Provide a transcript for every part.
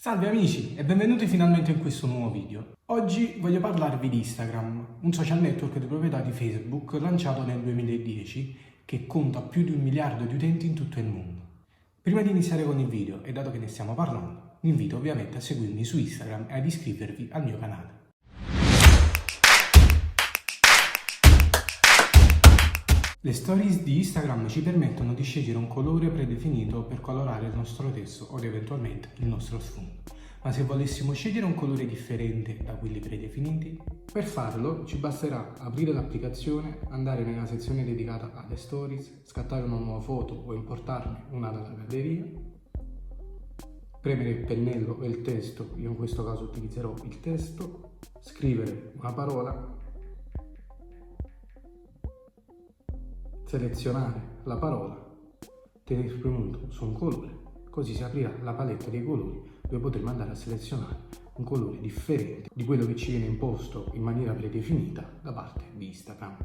Salve amici e benvenuti finalmente in questo nuovo video. Oggi voglio parlarvi di Instagram, un social network di proprietà di Facebook lanciato nel 2010 che conta più di 1 miliardo di utenti in tutto il mondo. Prima di iniziare con il video, e dato che ne stiamo parlando, vi invito ovviamente a seguirmi su Instagram e ad iscrivervi al mio canale. Le stories di Instagram ci permettono di scegliere un colore predefinito per colorare il nostro testo o eventualmente il nostro sfondo. Ma se volessimo scegliere un colore differente da quelli predefiniti, per farlo ci basterà aprire l'applicazione, andare nella sezione dedicata alle stories, scattare una nuova foto o importarne una dalla galleria, premere il pennello e il testo, io in questo caso utilizzerò il testo, scrivere una parola, selezionare la parola, tenere premuto su un colore, così si aprirà la paletta dei colori dove potremo andare a selezionare un colore differente di quello che ci viene imposto in maniera predefinita da parte di Instagram.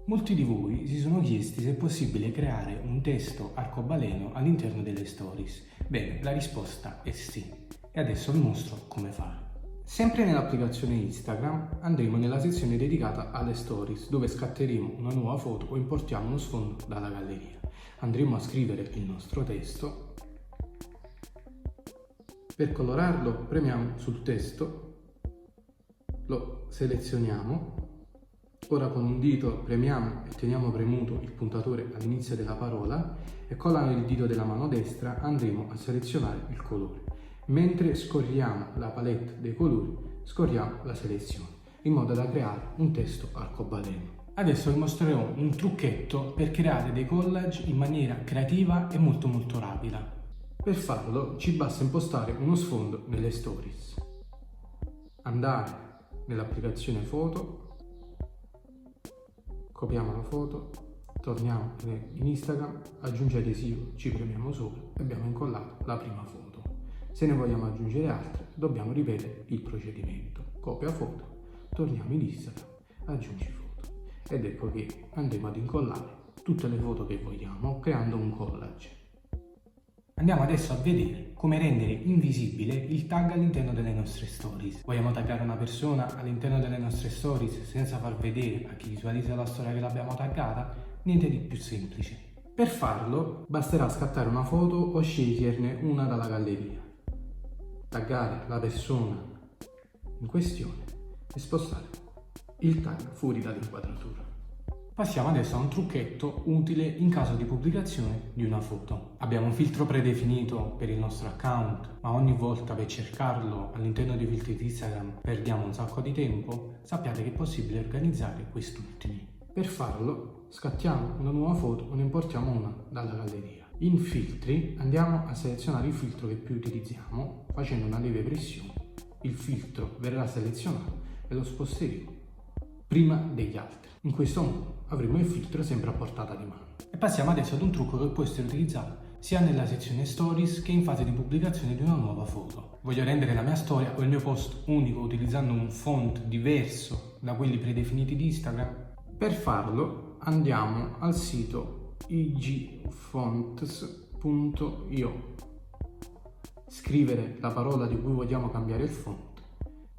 Molti di voi si sono chiesti se è possibile creare un testo arcobaleno all'interno delle stories. Bene, la risposta è sì e adesso vi mostro come fare. Sempre nell'applicazione Instagram andremo nella sezione dedicata alle stories dove scatteremo una nuova foto o importiamo uno sfondo dalla galleria. Andremo a scrivere il nostro testo. Per colorarlo premiamo sul testo, lo selezioniamo. Ora con un dito premiamo e teniamo premuto il puntatore all'inizio della parola e con il dito della mano destra andremo a selezionare il colore. Mentre scorriamo la palette dei colori, scorriamo la selezione, in modo da creare un testo arcobaleno. Adesso vi mostrerò un trucchetto per creare dei collage in maniera creativa e molto rapida. Per farlo ci basta impostare uno sfondo nelle stories, andare nell'applicazione foto, copiamo la foto, torniamo in Instagram, aggiungi adesivo, ci premiamo sopra e abbiamo incollato la prima foto. Se ne vogliamo aggiungere altre, dobbiamo ripetere il procedimento. Copia foto, torniamo in Instagram, aggiungi foto. Ed ecco che andremo ad incollare tutte le foto che vogliamo, creando un collage. Andiamo adesso a vedere come rendere invisibile il tag all'interno delle nostre stories. Vogliamo taggare una persona all'interno delle nostre stories senza far vedere a chi visualizza la storia che l'abbiamo taggata? Niente di più semplice. Per farlo basterà scattare una foto o sceglierne una dalla galleria, taggare la persona in questione e spostare il tag fuori dall'inquadratura. Passiamo adesso a un trucchetto utile in caso di pubblicazione di una foto. Abbiamo un filtro predefinito per il nostro account, ma ogni volta per cercarlo all'interno dei filtri di Instagram perdiamo un sacco di tempo. Sappiate che è possibile organizzare quest'ultimi. Per farlo scattiamo una nuova foto o ne importiamo una dalla galleria. In filtri andiamo a selezionare il filtro che più utilizziamo, facendo una lieve pressione. Il filtro verrà selezionato e lo sposteremo prima degli altri. In questo modo avremo il filtro sempre a portata di mano. E passiamo adesso ad un trucco che può essere utilizzato sia nella sezione stories che in fase di pubblicazione di una nuova foto. Voglio rendere la mia storia o il mio post unico utilizzando un font diverso da quelli predefiniti di Instagram. Per farlo andiamo al sito igfonts.io, scrivere la parola di cui vogliamo cambiare il font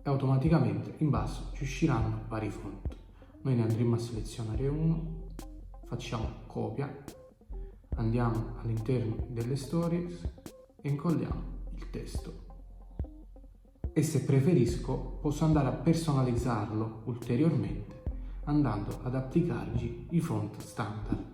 e automaticamente in basso ci usciranno vari font. Noi ne andremo a selezionare uno, facciamo copia, andiamo all'interno delle stories e incolliamo il testo. E se preferisco posso andare a personalizzarlo ulteriormente andando ad applicargli i font standard.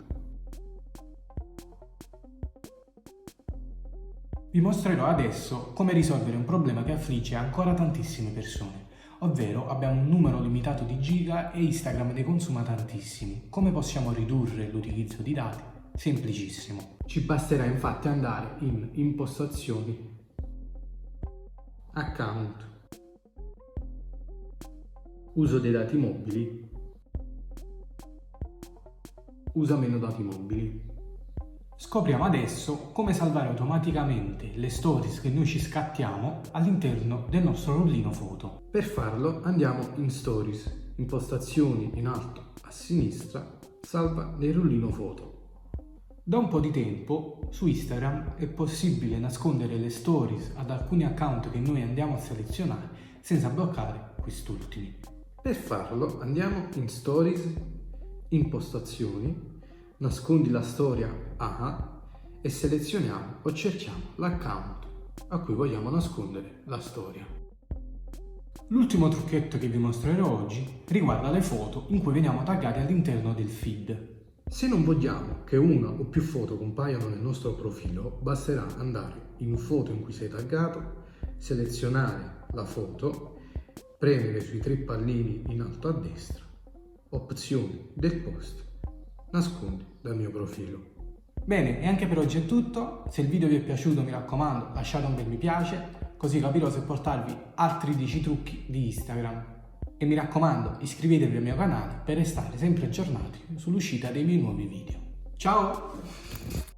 Vi mostrerò adesso come risolvere un problema che affligge ancora tantissime persone, ovvero abbiamo un numero limitato di giga e Instagram ne consuma tantissimi. Come possiamo ridurre l'utilizzo di dati? Semplicissimo. Ci basterà infatti andare in impostazioni, account, uso dei dati mobili, usa meno dati mobili. Scopriamo adesso come salvare automaticamente le stories che noi ci scattiamo all'interno del nostro rollino foto. Per farlo andiamo in stories, impostazioni in alto a sinistra, salva nel rollino foto. Da un po' di tempo su Instagram è possibile nascondere le stories ad alcuni account che noi andiamo a selezionare senza bloccare quest'ultimi. Per farlo andiamo in Stories, Impostazioni, nascondi la storia e selezioniamo o cerchiamo l'account a cui vogliamo nascondere la storia. L'ultimo trucchetto che vi mostrerò oggi riguarda le foto in cui veniamo taggati all'interno del feed. Se non vogliamo che una o più foto compaiano nel nostro profilo, basterà andare in foto in cui sei taggato, selezionare la foto, premere sui tre pallini in alto a destra, opzioni del post, nascondi dal mio profilo. Bene, e anche per oggi è tutto. Se il video vi è piaciuto, mi raccomando, lasciate un bel mi piace, così capirò se portarvi altri 10 trucchi di Instagram. E mi raccomando, iscrivetevi al mio canale per restare sempre aggiornati sull'uscita dei miei nuovi video. Ciao!